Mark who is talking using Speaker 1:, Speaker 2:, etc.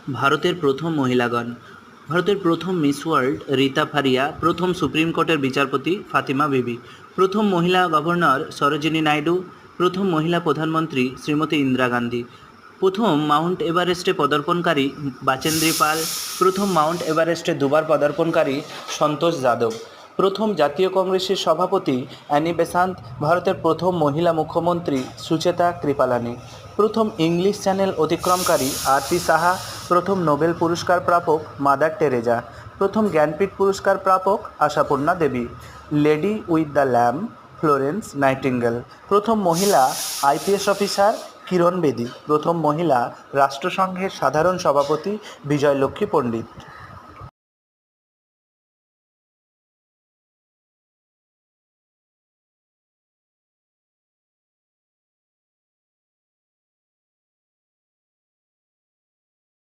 Speaker 1: ভারতের প্রথম মহিলাগণ। ভারতের প্রথম মিস ওয়ার্ল্ড রীতা ফারিয়া, প্রথম সুপ্রিম কোর্টের বিচারপতি ফাতিমা বিবি, প্রথম মহিলা গভর্নর সরোজিনী নাইডু, প্রথম মহিলা প্রধানমন্ত্রী শ্রীমতী ইন্দিরা গান্ধী, প্রথম মাউন্ট এভারেস্টে পদার্পণকারী বাচেন্দ্রী পাল, প্রথম মাউন্ট এভারেস্টে দুবার পদার্পণকারী সন্তোষ যাদব, প্রথম জাতীয় কংগ্রেসের সভাপতি অ্যানি বেসান্ত, ভারতের প্রথম মহিলা মুখ্যমন্ত্রী সুচেতা কৃপালানি, প্রথম ইংলিশ চ্যানেল অতিক্রমকারী আরতি সাহা, প্রথম নোবেল পুরস্কার প্রাপক মাদার টেরেজা, প্রথম জ্ঞানপীঠ পুরস্কার প্রাপক Ashapurna Devi, lady with the lamp Florence Nightingale, প্রথম মহিলা আইপিএস অফিসার কিরণ বেদি, প্রথম মহিলা রাষ্ট্রসংঘের সাধারণ সভাপতি বিজয়লক্ষ্মী পণ্ডিত।